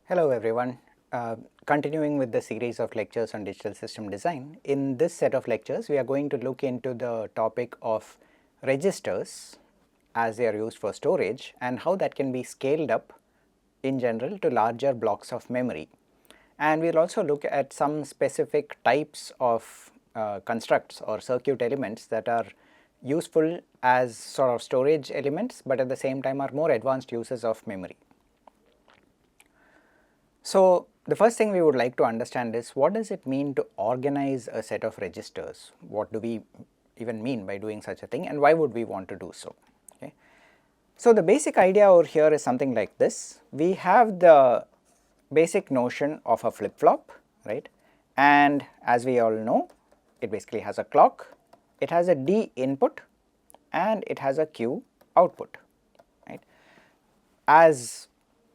Hello everyone. Continuing with the series of lectures on digital system design, in this set of lectures we are going to look into the topic of registers as they are used for storage and how that can be scaled up in general to larger blocks of memory. And we will also look at some specific types of constructs or circuit elements that are useful as sort of storage elements, but at the same time are more advanced uses of memory. So, the first thing we would like to understand is what does it mean to organize a set of registers? What do we even mean by doing such a thing and why would we want to do so? Okay. So, the basic idea over here is something like this. We have the basic notion of a flip-flop, right, and as we all know, it basically has a clock, it has a D input and it has a Q output, right. As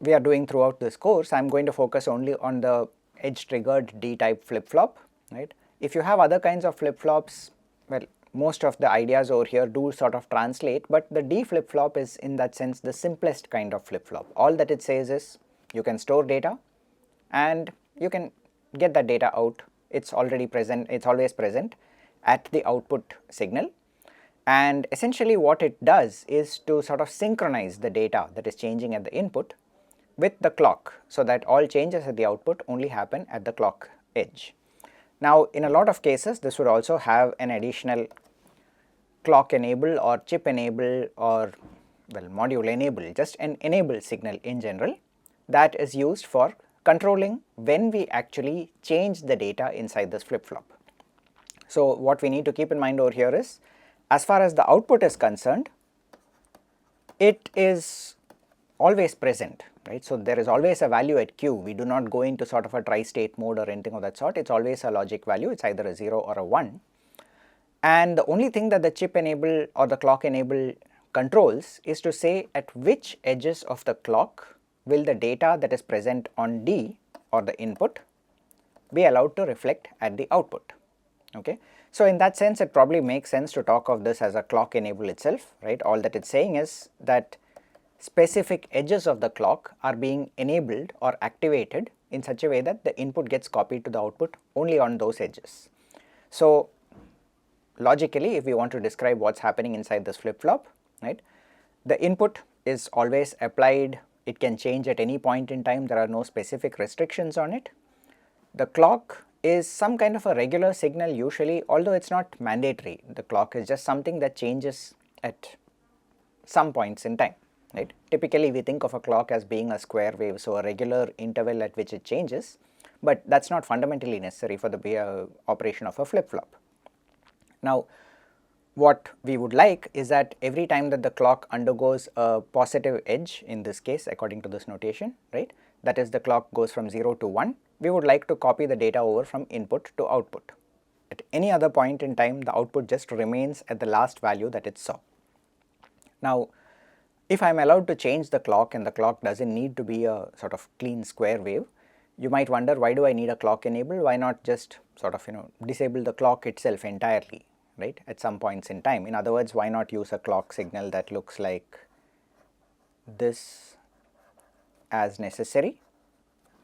we are doing throughout this course, I am going to focus only on the edge triggered D type flip-flop, right. If you have other kinds of flip-flops, well, most of the ideas over here do sort of translate, but the D flip-flop is in that sense the simplest kind of flip-flop. All that it says is you can store data and you can get that data out, it's already present, it's always present at the output signal, and essentially what it does is to sort of synchronize the data that is changing at the input with the clock, so that all changes at the output only happen at the clock edge. Now, in a lot of cases this would also have an additional clock enable or chip enable or well module enable, just an enable signal in general that is used for controlling when we actually change the data inside this flip-flop. So, what we need to keep in mind over here is, as far as the output is concerned, it is always present, right. So, there is always a value at Q, we do not go into sort of a tri-state mode or anything of that sort, it is always a logic value, it is either a 0 or a 1. And the only thing that the chip enable or the clock enable controls is to say at which edges of the clock will the data that is present on D or the input be allowed to reflect at the output, okay. So, in that sense it probably makes sense to talk of this as a clock enable itself, right. All that it is saying is that specific edges of the clock are being enabled or activated in such a way that the input gets copied to the output only on those edges. So, logically if we want to describe what is happening inside this flip-flop, right, the input is always applied, it can change at any point in time, there are no specific restrictions on it. The clock is some kind of a regular signal usually, although it is not mandatory, the clock is just something that changes at some points in time, right. Typically we think of a clock as being a square wave, so a regular interval at which it changes, but that is not fundamentally necessary for the operation of a flip-flop. Now, what we would like is that every time that the clock undergoes a positive edge, in this case according to this notation, right, that is the clock goes from 0 to 1, we would like to copy the data over from input to output. At any other point in time the output just remains at the last value that it saw. Now, if I am allowed to change the clock and the clock does not need to be a sort of clean square wave, you might wonder, why do I need a clock enable, why not just sort of disable the clock itself entirely, right, at some points in time. In other words, why not use a clock signal that looks like this as necessary,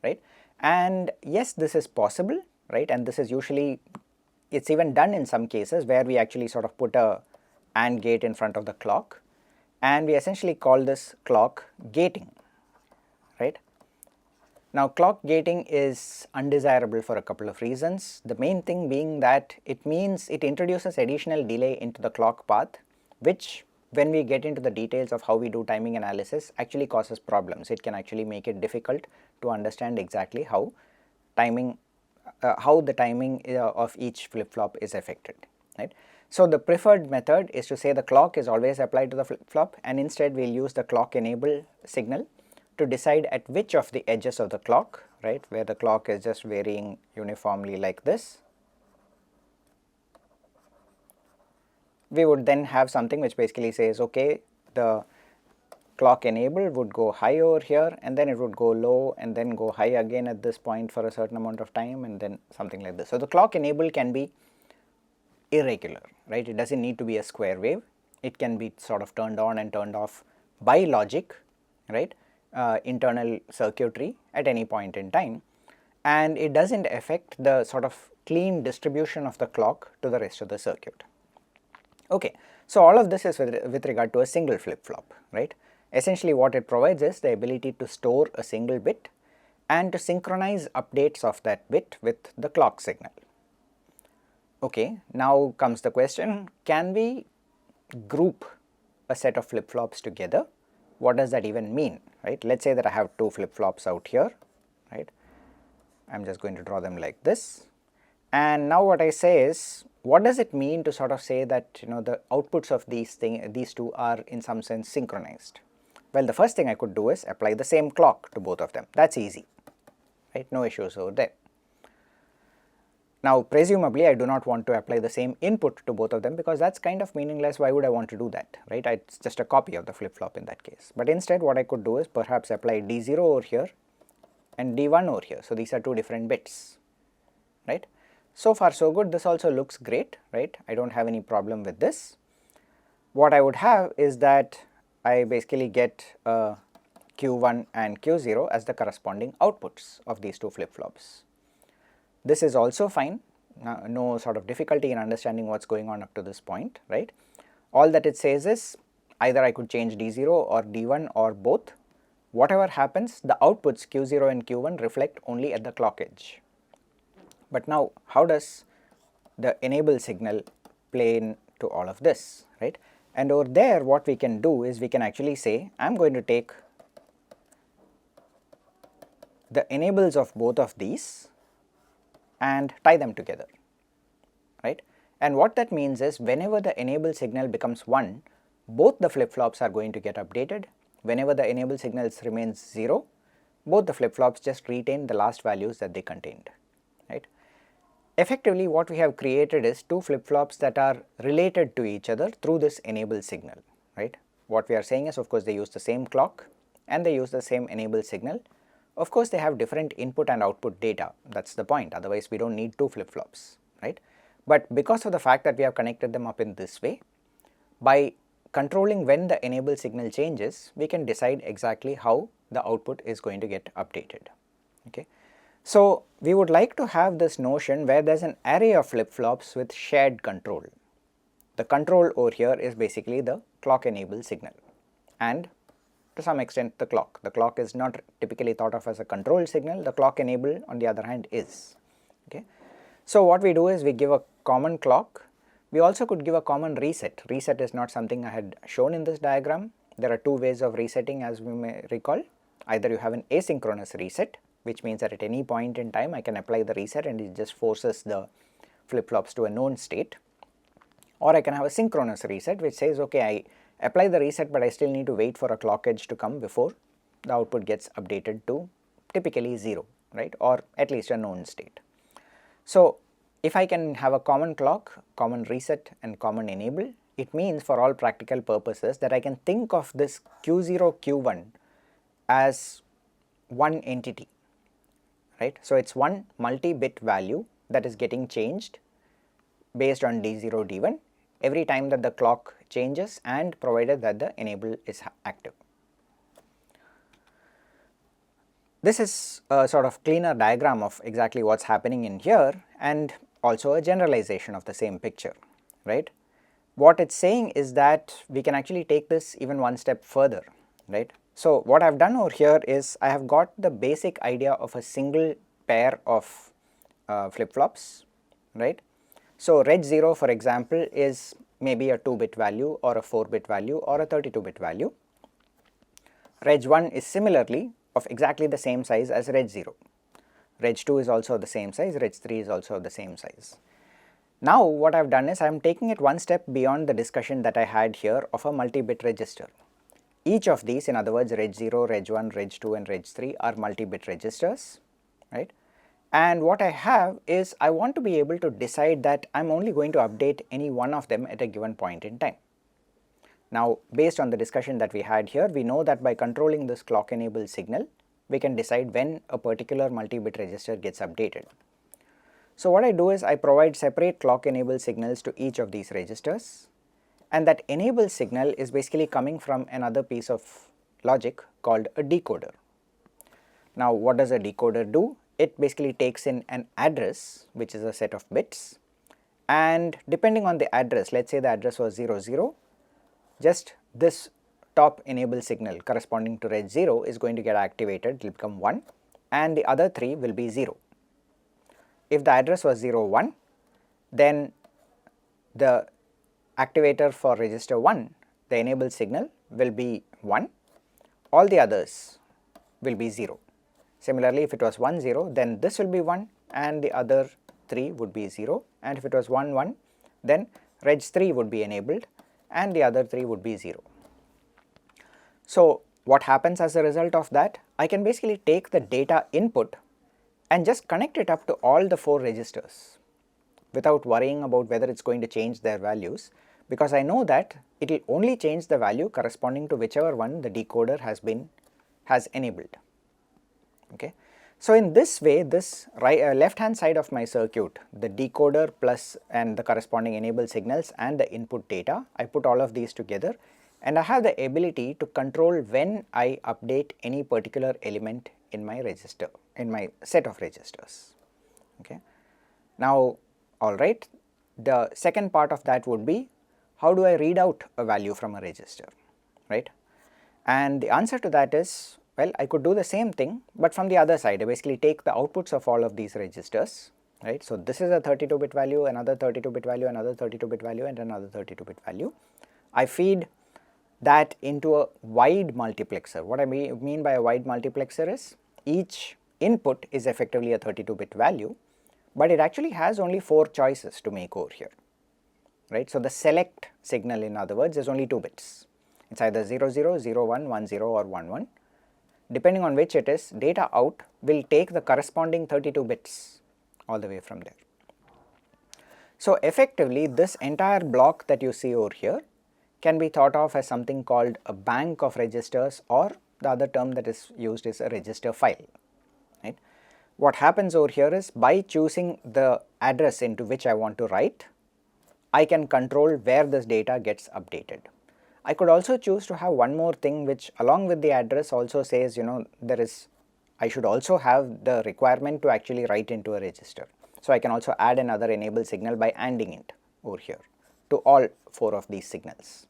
right. And yes, this is possible, right, and this is usually, it is even done in some cases where we actually sort of put a AND gate in front of the clock and we essentially call this clock gating, right. Now, clock gating is undesirable for a couple of reasons. The main thing being that it means it introduces additional delay into the clock path, which when we get into the details of how we do timing analysis actually causes problems. It can actually make it difficult to understand exactly how the timing of each flip-flop is affected, right. So, the preferred method is to say the clock is always applied to the flip-flop and instead we will use the clock enable signal to decide at which of the edges of the clock, right, where the clock is just varying uniformly like this, we would then have something which basically says, okay, the clock enable would go high over here and then it would go low and then go high again at this point for a certain amount of time and then something like this. So, the clock enable can be irregular, right, it does not need to be a square wave, it can be sort of turned on and turned off by logic, right, internal circuitry at any point in time, and it does not affect the sort of clean distribution of the clock to the rest of the circuit. Okay. So, all of this is with regard to a single flip flop, right. Essentially what it provides is the ability to store a single bit and to synchronize updates of that bit with the clock signal. Okay. Now comes the question, can we group a set of flip flops together? What does that even mean, right? Let us say that I have two flip flops out here, right. I am just going to draw them like this, and now what I say is, what does it mean to sort of say that the outputs of these two are in some sense synchronized? Well, the first thing I could do is apply the same clock to both of them. That is easy, right, no issues over there. Now presumably I do not want to apply the same input to both of them, because that is kind of meaningless. Why would I want to do that, right? It is just a copy of the flip flop in that case. But instead what I could do is perhaps apply D0 over here and D1 over here. So these are two different bits, right. So far so good, this also looks great, right, I do not have any problem with this. What I would have is that I basically get Q1 and Q0 as the corresponding outputs of these two flip flops. This is also fine, no sort of difficulty in understanding what is going on up to this point, right. All that it says is either I could change D0 or D1 or both. Whatever happens, the outputs Q0 and Q1 reflect only at the clock edge. But now how does the enable signal play into all of this, right? And over there what we can do is we can actually say, I am going to take the enables of both of these and tie them together, right. And what that means is, whenever the enable signal becomes 1, both the flip flops are going to get updated. Whenever the enable signals remains 0, both the flip flops just retain the last values that they contained, right. Effectively what we have created is two flip flops that are related to each other through this enable signal, right. What we are saying is, of course, they use the same clock and they use the same enable signal. Of course, they have different input and output data, that is the point, otherwise we do not need two flip flops, right. But because of the fact that we have connected them up in this way, by controlling when the enable signal changes, we can decide exactly how the output is going to get updated, okay. So we would like to have this notion where there is an array of flip flops with shared control. The control over here is basically the clock enable signal and to some extent the clock. The clock is not typically thought of as a control signal, the clock enable on the other hand is, okay. So what we do is we give a common clock. We also could give a common reset. Reset is not something I had shown in this diagram. There are two ways of resetting, as we may recall. Either you have an asynchronous reset, which means that at any point in time I can apply the reset and it just forces the flip flops to a known state, or I can have a synchronous reset which says, okay, I apply the reset but I still need to wait for a clock edge to come before the output gets updated to typically 0, right, or at least a known state. So if I can have a common clock, common reset and common enable, it means for all practical purposes that I can think of this Q0, Q1 as one entity, right. So it is one multi-bit value that is getting changed based on D0, D1 every time that the clock changes and provided that the enable is active. This is a sort of cleaner diagram of exactly what is happening in here and also a generalization of the same picture, right. What it is saying is that we can actually take this even one step further, right. So what I have done over here is I have got the basic idea of a single pair of flip flops, right. So reg 0 for example is maybe a 2-bit value or a 4-bit value or a 32-bit value. Reg 1 is similarly of exactly the same size as reg 0. Reg 2 is also the same size, reg 3 is also the same size. Now what I have done is I am taking it one step beyond the discussion that I had here of a multi-bit register. Each of these, in other words reg 0, reg 1, reg 2 and reg 3 are multi-bit registers, right. And what I have is I want to be able to decide that I am only going to update any one of them at a given point in time. Now based on the discussion that we had here, we know that by controlling this clock enable signal, we can decide when a particular multi-bit register gets updated. So what I do is I provide separate clock enable signals to each of these registers, and that enable signal is basically coming from another piece of logic called a decoder. Now what does a decoder do? It basically takes in an address which is a set of bits, and depending on the address, let us say the address was 00, just this top enable signal corresponding to reg 0 is going to get activated, it will become 1, and the other 3 will be 0. If the address was 01, then the activator for register 1, the enable signal will be 1, all the others will be 0. Similarly, if it was 10, then this will be 1 and the other 3 would be 0, and if it was 11, then reg 3 would be enabled and the other 3 would be 0. So what happens as a result of that? I can basically take the data input and just connect it up to all the 4 registers without worrying about whether it is going to change their values, because I know that it will only change the value corresponding to whichever one the decoder has enabled. Okay. So in this way, this left hand side of my circuit, the decoder plus and the corresponding enable signals and the input data, I put all of these together and I have the ability to control when I update any particular element in my register, in my set of registers. Okay. Now alright, the second part of that would be, how do I read out a value from a register, right? And the answer to that is, well, I could do the same thing, but from the other side. I basically take the outputs of all of these registers, right? So this is a 32-bit value, another 32-bit value, another 32-bit value and another 32-bit value. I feed that into a wide multiplexer. What I mean by a wide multiplexer is, each input is effectively a 32-bit value, but it actually has only 4 choices to make over here, right? So the select signal, in other words, is only 2 bits. It's either 00, 01, 10 or 11. Depending on which it is, data out will take the corresponding 32 bits all the way from there. So effectively, this entire block that you see over here can be thought of as something called a bank of registers, or the other term that is used is a register file, right? What happens over here is, by choosing the address into which I want to write, I can control where this data gets updated. I could also choose to have one more thing which, along with the address, also says, you know, I should also have the requirement to actually write into a register. So I can also add another enable signal by ANDing it over here to all 4 of these signals.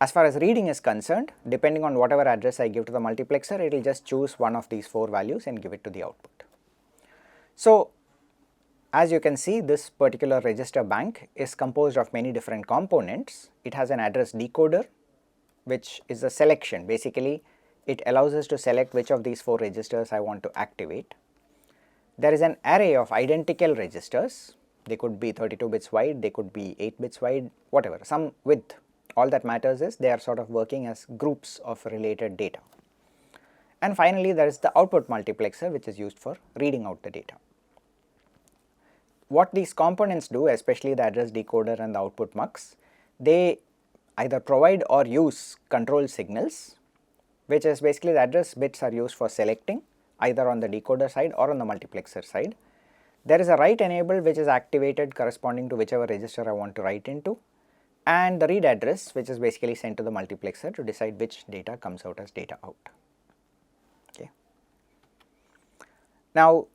As far as reading is concerned, depending on whatever address I give to the multiplexer, it will just choose one of these 4 values and give it to the output. So as you can see, this particular register bank is composed of many different components. It has an address decoder, which is a selection. Basically, it allows us to select which of these 4 registers I want to activate. There is an array of identical registers. They could be 32 bits wide, they could be 8 bits wide, whatever, some width. All that matters is they are sort of working as groups of related data. And finally, there is the output multiplexer, which is used for reading out the data. What these components do, especially the address decoder and the output mux, they either provide or use control signals, which is basically the address bits are used for selecting either on the decoder side or on the multiplexer side. There is a write enable which is activated corresponding to whichever register I want to write into, and the read address, which is basically sent to the multiplexer to decide which data comes out as data out. Okay. Now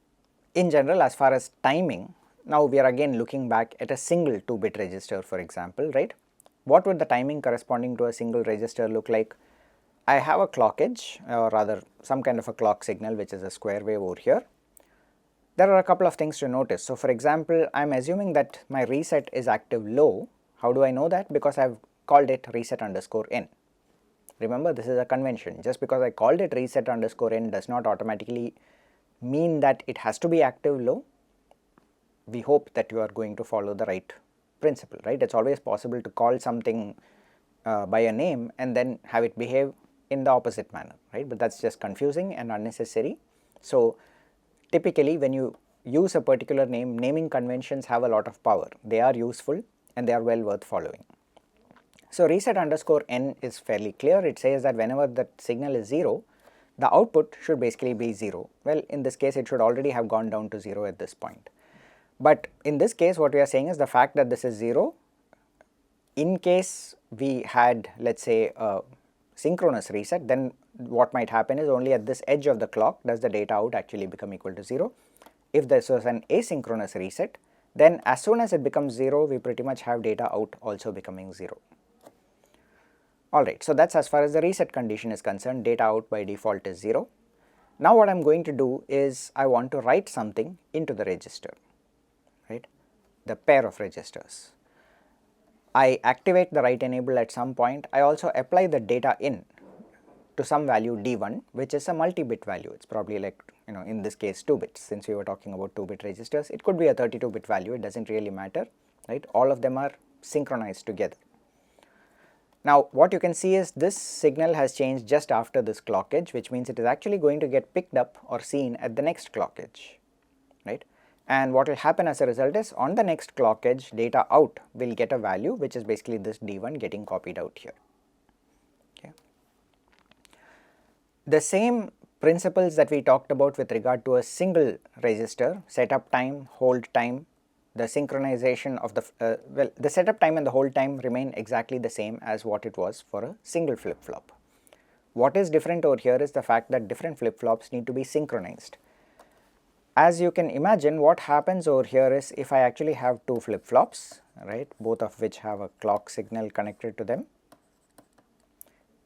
in general, as far as timing, now we are again looking back at a single 2-bit register, for example, right? What would the timing corresponding to a single register look like? I have a clock edge, or rather some kind of a clock signal, which is a square wave over here. There are a couple of things to notice. So for example, I am assuming that my reset is active low. How do I know that? Because I have called it reset_n. Remember, this is a convention. Just because I called it reset_n does not automatically mean that it has to be active low. We hope that you are going to follow the right principle, right? It's always possible to call something by a name and then have it behave in the opposite manner, right? But that's just confusing and unnecessary. So typically when you use a particular name, naming conventions have a lot of power. They are useful and they are well worth following. So reset_n is fairly clear. It says that whenever the signal is 0, the output should basically be 0. Well, in this case it should already have gone down to 0 at this point. But in this case what we are saying is the fact that this is 0, in case we had, let's say, a synchronous reset, then what might happen is only at this edge of the clock does the data out actually become equal to 0. If this was an asynchronous reset, then as soon as it becomes 0, we pretty much have data out also becoming 0. Alright, so that is as far as the reset condition is concerned, data out by default is 0. Now what I am going to do is I want to write something into the register, right, the pair of registers. I activate the write enable at some point. I also apply the data in to some value d1, which is a multi-bit value. It is probably like, in this case 2 bits, since we were talking about 2-bit registers. It could be a 32-bit value, it does not really matter, right, all of them are synchronized together. Now what you can see is this signal has changed just after this clock edge, which means it is actually going to get picked up or seen at the next clock edge, right. And what will happen as a result is on the next clock edge, data out will get a value which is basically this d1 getting copied out here. Okay. The same principles that we talked about with regard to a single register, setup time, hold time, the synchronization of the, the setup time and the hold time remain exactly the same as what it was for a single flip-flop. What is different over here is the fact that different flip-flops need to be synchronized. As you can imagine, what happens over here is if I actually have two flip-flops, right, both of which have a clock signal connected to them,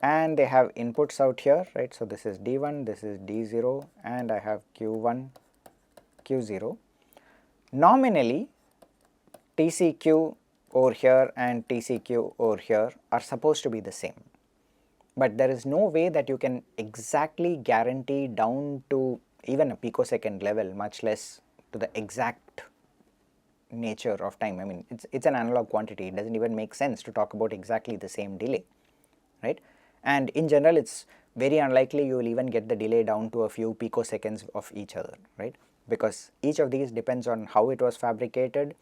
and they have inputs out here, right. So this is D1, this is D0, and I have Q1, Q0. Nominally, TCQ over here and TCQ over here are supposed to be the same, but there is no way that you can exactly guarantee down to even a picosecond level, much less to the exact nature of time. I mean, it's an analog quantity, it does not even make sense to talk about exactly the same delay, right. And in general, it is very unlikely you will even get the delay down to a few picoseconds of each other, right, because each of these depends on how it was fabricated.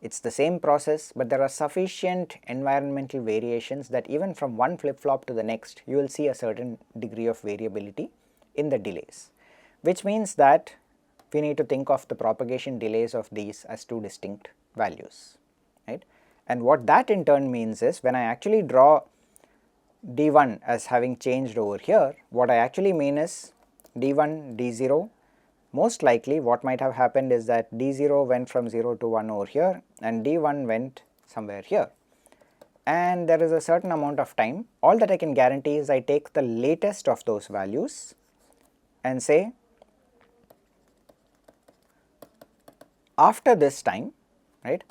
It is the same process, but there are sufficient environmental variations that even from one flip-flop to the next, you will see a certain degree of variability in the delays, which means that we need to think of the propagation delays of these as two distinct values, right. And what that in turn means is when I actually draw D1 as having changed over here, what I actually mean is D1, D0, most likely what might have happened is that D0 went from 0 to 1 over here and D1 went somewhere here, and there is a certain amount of time. All that I can guarantee is I take the latest of those values and say after this time, right,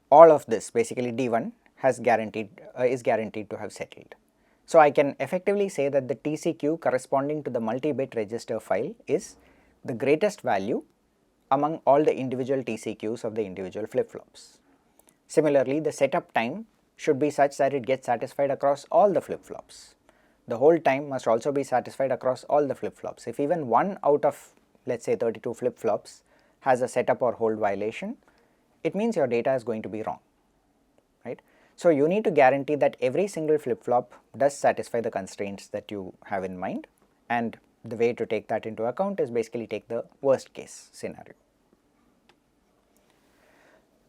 all of this basically D1 has is guaranteed to have settled. So I can effectively say that the TCQ corresponding to the multi-bit register file is the greatest value among all the individual TCQs of the individual flip-flops. Similarly, the setup time should be such that it gets satisfied across all the flip-flops. The hold time must also be satisfied across all the flip-flops. If even one out of, let us say, 32 flip-flops has a setup or hold violation, it means your data is going to be wrong, right. So you need to guarantee that every single flip-flop does satisfy the constraints that you have in mind, and the way to take that into account is basically take the worst case scenario.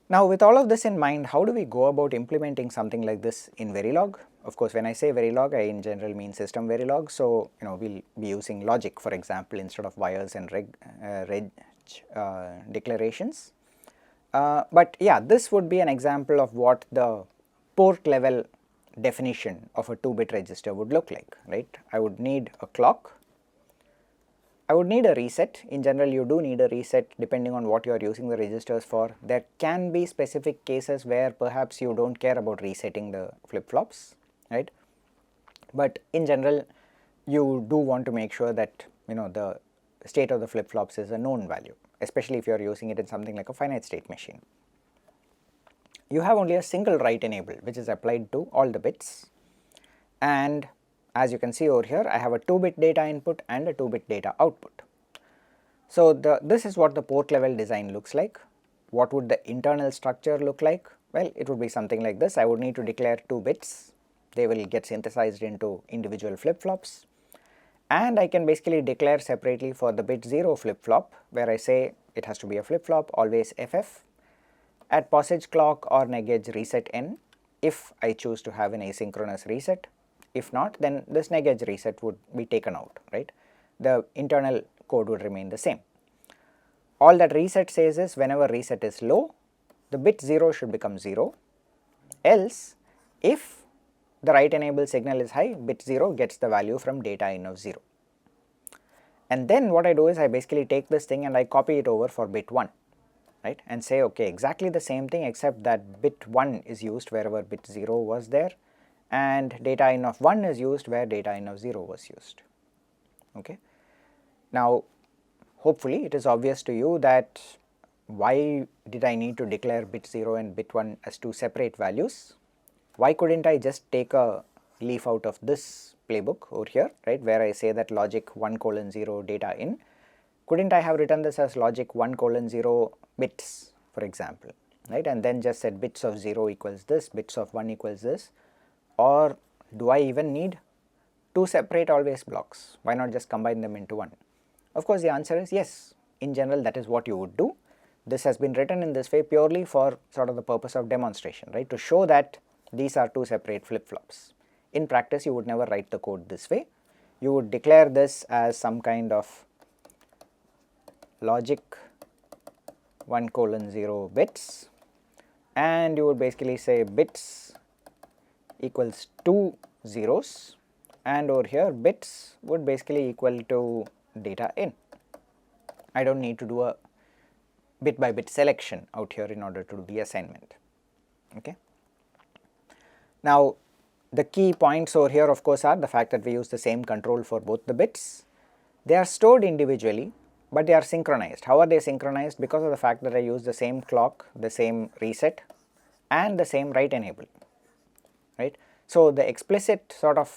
Now with all of this in mind, how do we go about implementing something like this in Verilog? Of course, when I say Verilog, I in general mean system Verilog. So we will be using logic, for example, instead of wires and reg declarations. But yeah, this would be an example of what the port level definition of a 2-bit register would look like, right. I would need a clock, I would need a reset. In general, you do need a reset depending on what you are using the registers for. There can be specific cases where perhaps you do not care about resetting the flip-flops, right, but in general you do want to make sure that the state of the flip-flops is a known value, especially if you are using it in something like a finite state machine. You have only a single write enable which is applied to all the bits, and as you can see over here, I have a 2-bit data input and a 2-bit data output. So this is what the port level design looks like. What would the internal structure look like? Well, it would be something like this. I would need to declare 2 bits, they will get synthesized into individual flip-flops, and I can basically declare separately for the bit 0 flip-flop where I say it has to be a flip-flop always FF at passage clock or neg edge reset n if I choose to have an asynchronous reset, If not, then this negedge reset would be taken out, right? The internal code would remain the same. All that reset says is whenever reset is low, the bit 0 should become 0, else if the write enable signal is high, bit 0 gets the value from data in of 0. And then what I do is I basically take this thing and I copy it over for bit 1, right, and say okay, exactly the same thing except that bit 1 is used wherever bit 0 was there and data in of 1 is used where data in of 0 was used. Okay. Now hopefully it is obvious to you that why did I need to declare bit 0 and bit 1 as two separate values? Why couldn't I just take a leaf out of this playbook over here, right, where I say that logic 1:0 data in? Couldn't I have written this as logic 1:0 bits, for example, right, and then just said bits of 0 equals this, bits of 1 equals this, or do I even need two separate always blocks? Why not just combine them into one? Of course the answer is yes, in general that is what you would do. This has been written in this way purely for sort of the purpose of demonstration, right, to show that these are two separate flip-flops. In practice you would never write the code this way. You would declare this as some kind of logic 1:0 bits and you would basically say bits equals 2 zeros and over here bits would basically equal to data in. I do not need to do a bit by bit selection out here in order to do the assignment. Okay. Now the key points over here of course are the fact that we use the same control for both the bits. They are stored individually but they are synchronized. How are they synchronized? Because of the fact that I use the same clock, the same reset and the same write enable, right. So the explicit sort of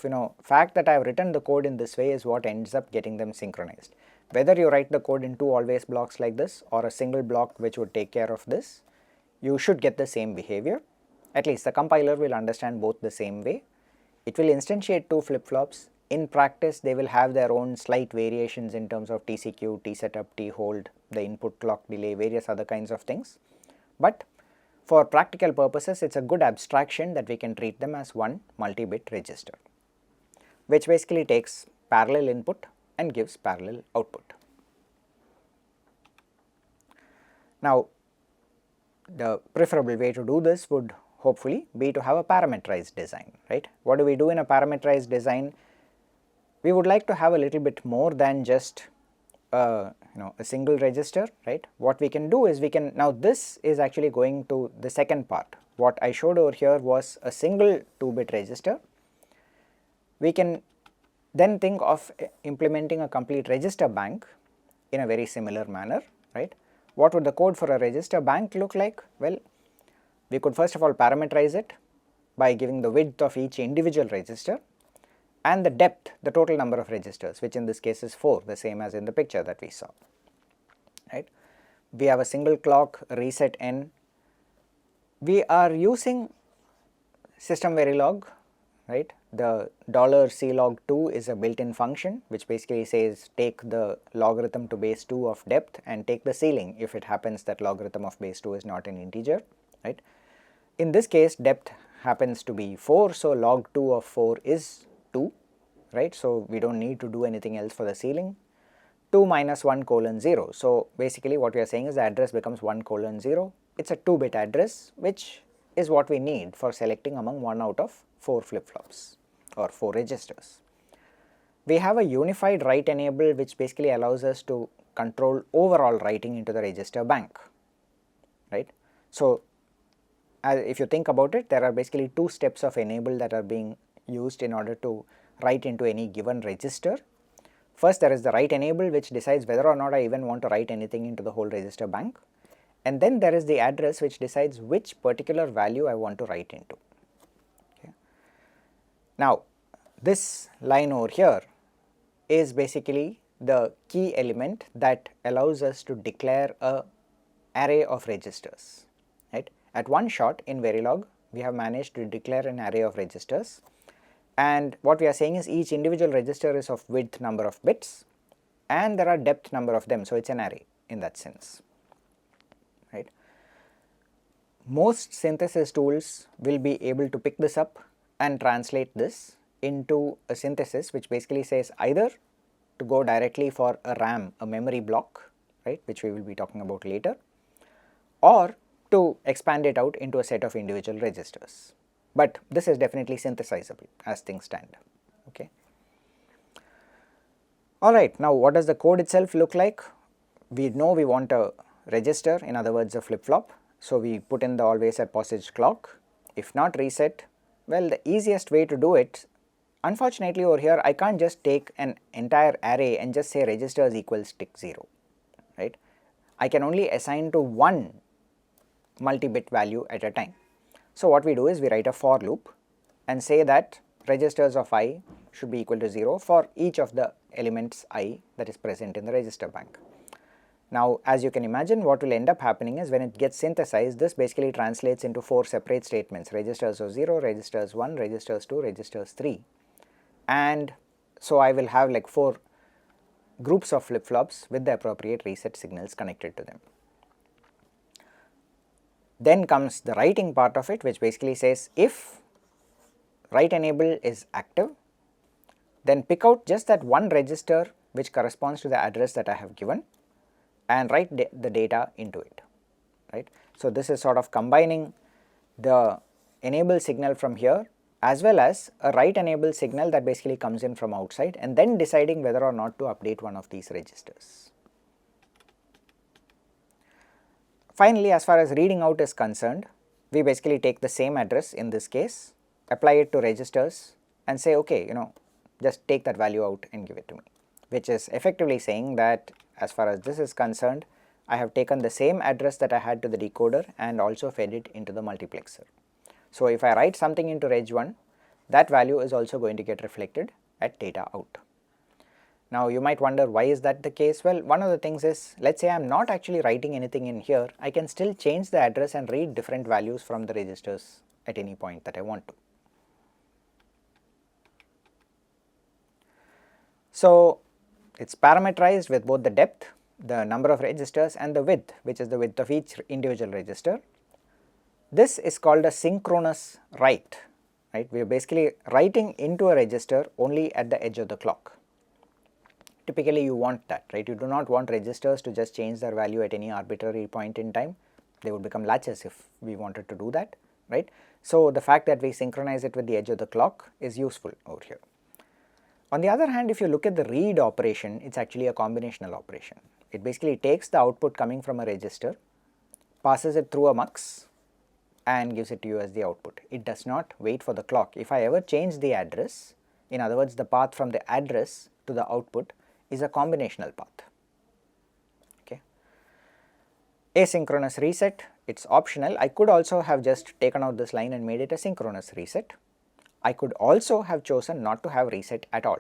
fact that I have written the code in this way is what ends up getting them synchronized. Whether you write the code in two always blocks like this or a single block which would take care of this, you should get the same behavior. At least the compiler will understand both the same way. It will instantiate two flip-flops. In practice they will have their own slight variations in terms of TCQ, T setup, T hold, the input clock delay, various other kinds of things. But for practical purposes it is a good abstraction that we can treat them as one multi-bit register, which basically takes parallel input and gives parallel output. Now the preferable way to do this would hopefully be to have a parameterized design, right. What do we do in a parameterized design? We would like to have a little bit more than just a single register, right. What we can do is we can, now this is actually going to the second part. What I showed over here was a single 2-bit register. We can then think of implementing a complete register bank in a very similar manner, right. What would the code for a register bank look like? Well, we could first of all parameterize it by giving the width of each individual register and the depth, the total number of registers, which in this case is 4, the same as in the picture that we saw, right. We have a single clock, reset n. We are using system verilog, right. The $CLOG2 is a built-in function which basically says take the logarithm to base 2 of depth and take the ceiling if it happens that logarithm of base 2 is not an integer, right. In this case depth happens to be 4, so log 2 of 4 is 2, right. So we do not need to do anything else for the ceiling. 2 minus 1:0. So basically what we are saying is the address becomes 1:0. It is a 2-bit address which is what we need for selecting among 1 out of 4 flip-flops or 4 registers. We have a unified write enable which basically allows us to control overall writing into the register bank, right. So if you think about it, there are basically 2 steps of enable that are being used in order to write into any given register. First there is the write enable which decides whether or not I even want to write anything into the whole register bank, and then there is the address which decides which particular value I want to write into. Okay. Now this line over here is basically the key element that allows us to declare a array of registers, right. At one shot in Verilog we have managed to declare an array of registers, and what we are saying is each individual register is of width number of bits and there are depth number of them, so it is an array in that sense, right. Most synthesis tools will be able to pick this up and translate this into a synthesis which basically says either to go directly for a RAM, a memory block, right, which we will be talking about later, or to expand it out into a set of individual registers. But this is definitely synthesizable as things stand. Okay. Alright, now what does the code itself look like? We know we want a register, in other words a flip-flop, so we put in the always at postage clock. If not reset, well, the easiest way to do it, unfortunately over here I can't just take an entire array and just say registers equals tick 0, right. I can only assign to one multi-bit value at a time. So what we do is we write a for loop and say that registers of I should be equal to 0 for each of the elements I that is present in the register bank. Now as you can imagine, what will end up happening is when it gets synthesized, this basically translates into 4 separate statements: registers of 0, registers 1, registers 2, registers 3, and so I will have like 4 groups of flip-flops with the appropriate reset signals connected to them. Then comes the writing part of it, which basically says if write enable is active, then pick out just that one register which corresponds to the address that I have given and write the data into it, right. So this is sort of combining the enable signal from here as well as a write enable signal that basically comes in from outside, and then deciding whether or not to update one of these registers. Finally, as far as reading out is concerned, we basically take the same address in this case, apply it to registers and say, okay, just take that value out and give it to me, which is effectively saying that as far as this is concerned, I have taken the same address that I had to the decoder and also fed it into the multiplexer. So if I write something into reg 1, that value is also going to get reflected at data out. Now you might wonder, why is that the case? Well, one of the things is, let's say I am not actually writing anything in here, I can still change the address and read different values from the registers at any point that I want to. So it's parameterized with both the depth, the number of registers, and the width, which is the width of each individual register. This is called a synchronous write, right. We are basically writing into a register only at the edge of the clock. Typically you want that, right. You do not want registers to just change their value at any arbitrary point in time. They would become latches if we wanted to do that, right. So the fact that we synchronize it with the edge of the clock is useful over here. On the other hand, if you look at the read operation, it's actually a combinational operation. It basically takes the output coming from a register, passes it through a mux and gives it to you as the output. It does not wait for the clock. If I ever change the address, in other words the path from the address to the output is a combinational path. Okay. Asynchronous reset, it's optional. I could also have just taken out this line and made it a synchronous reset. I could also have chosen not to have reset at all,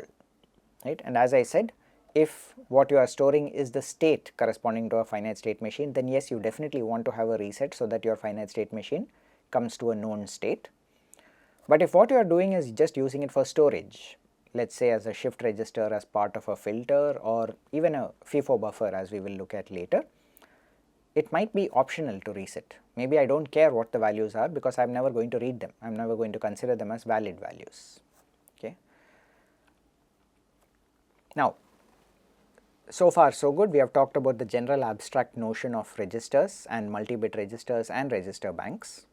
right. And as I said, if what you are storing is the state corresponding to a finite state machine, then yes, you definitely want to have a reset so that your finite state machine comes to a known state. But if what you are doing is just using it for storage, let's say as a shift register as part of a filter or even a FIFO buffer as we will look at later, it might be optional to reset. Maybe I don't care what the values are because I am never going to read them, I am never going to consider them as valid values. Okay. Now so far so good, we have talked about the general abstract notion of registers and multi-bit registers and register banks.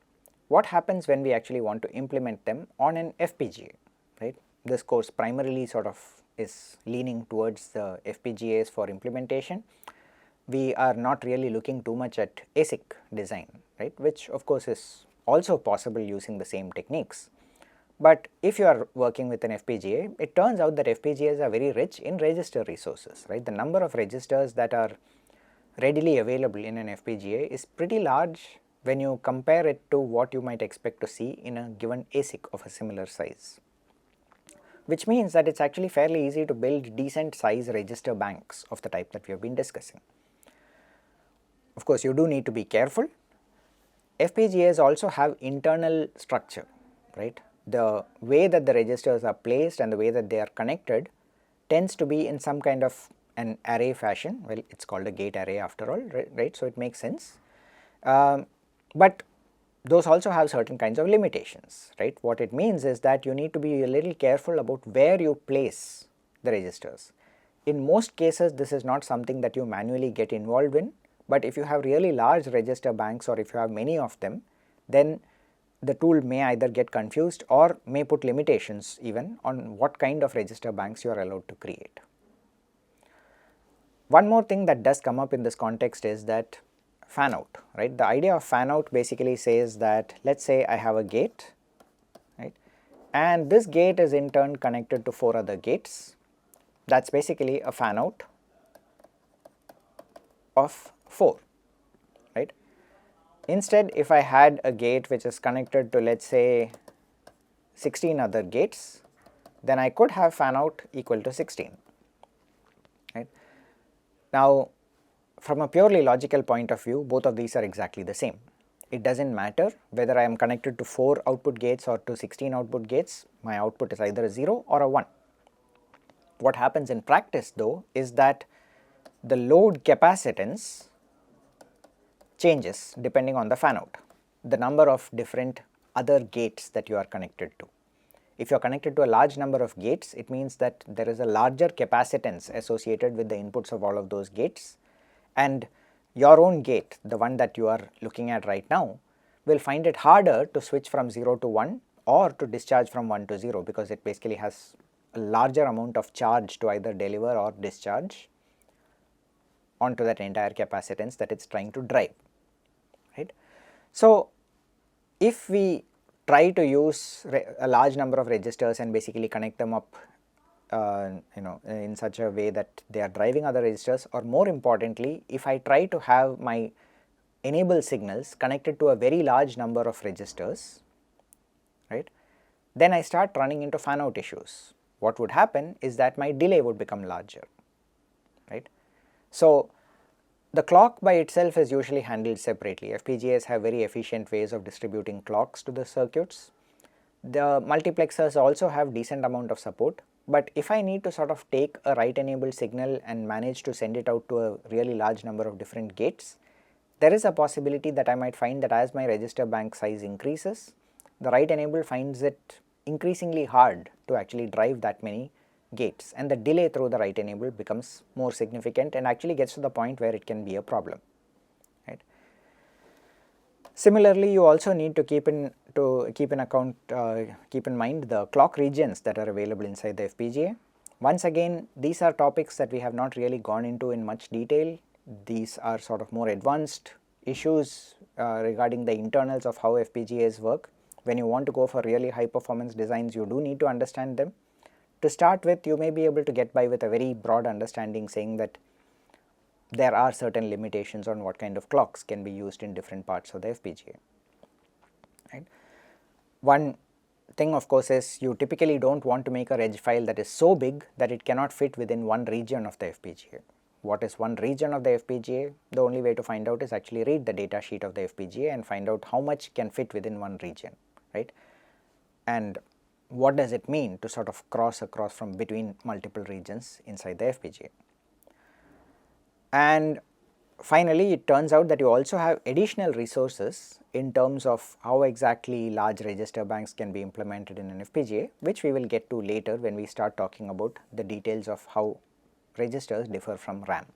What happens when we actually want to implement them on an FPGA, right? This course primarily sort of is leaning towards the FPGAs for implementation. We are not really looking too much at ASIC design, right, which of course is also possible using the same techniques. But if you are working with an FPGA, it turns out that FPGAs are very rich in register resources, right. The number of registers that are readily available in an FPGA is pretty large when you compare it to what you might expect to see in a given ASIC of a similar size, which means that it's actually fairly easy to build decent size register banks of the type that we have been discussing. Of course, you do need to be careful. FPGAs also have internal structure, right. The way that the registers are placed and the way that they are connected tends to be in some kind of an array fashion. Well, it's called a gate array after all, right, so it makes sense. But those also have certain kinds of limitations, right. What it means is that you need to be a little careful about where you place the registers. In most cases this is not something that you manually get involved in, but if you have really large register banks or if you have many of them, then the tool may either get confused or may put limitations even on what kind of register banks you are allowed to create. One more thing that does come up in this context is that fan out, right. The idea of fan out basically says that, let us say I have a gate, right, and this gate is in turn connected to 4 other gates. That is basically a fan out of 4, right. Instead, if I had a gate which is connected to, let us say 16 other gates, then I could have fan out equal to 16, right. Now, from a purely logical point of view, both of these are exactly the same. It does not matter whether I am connected to 4 output gates or to 16 output gates, my output is either a 0 or a 1. What happens in practice though is that the load capacitance changes depending on the fan out, the number of different other gates that you are connected to. If you are connected to a large number of gates, it means that there is a larger capacitance associated with the inputs of all of those gates, and your own gate, the one that you are looking at right now, will find it harder to switch from 0 to 1 or to discharge from 1 to 0, because it basically has a larger amount of charge to either deliver or discharge onto that entire capacitance that it is trying to drive, right. So, if we try to use a large number of registers and basically connect them up in such a way that they are driving other registers, or more importantly, if I try to have my enable signals connected to a very large number of registers, right, then I start running into fan out issues. What would happen is that my delay would become larger, right. So, the clock by itself is usually handled separately. FPGAs have very efficient ways of distributing clocks to the circuits. The multiplexers also have decent amount of support, but if I need to sort of take a write enabled signal and manage to send it out to a really large number of different gates, there is a possibility that I might find that as my register bank size increases, the write enabled finds it increasingly hard to actually drive that many gates, and the delay through the write enable becomes more significant and actually gets to the point where it can be a problem, right. Similarly, you also need to keep in mind the clock regions that are available inside the FPGA. Once again, these are topics that we have not really gone into in much detail. These are sort of more advanced issues regarding the internals of how FPGAs work. When you want to go for really high performance designs, you do need to understand them. To start with, you may be able to get by with a very broad understanding saying that there are certain limitations on what kind of clocks can be used in different parts of the FPGA, right. One thing of course is you typically do not want to make a reg file that is so big that it cannot fit within one region of the FPGA. What is one region of the FPGA? The only way to find out is actually read the data sheet of the FPGA and find out how much can fit within one region, right, and what does it mean to sort of cross across from between multiple regions inside the FPGA. And finally, it turns out that you also have additional resources in terms of how exactly large register banks can be implemented in an FPGA, which we will get to later when we start talking about the details of how registers differ from RAM.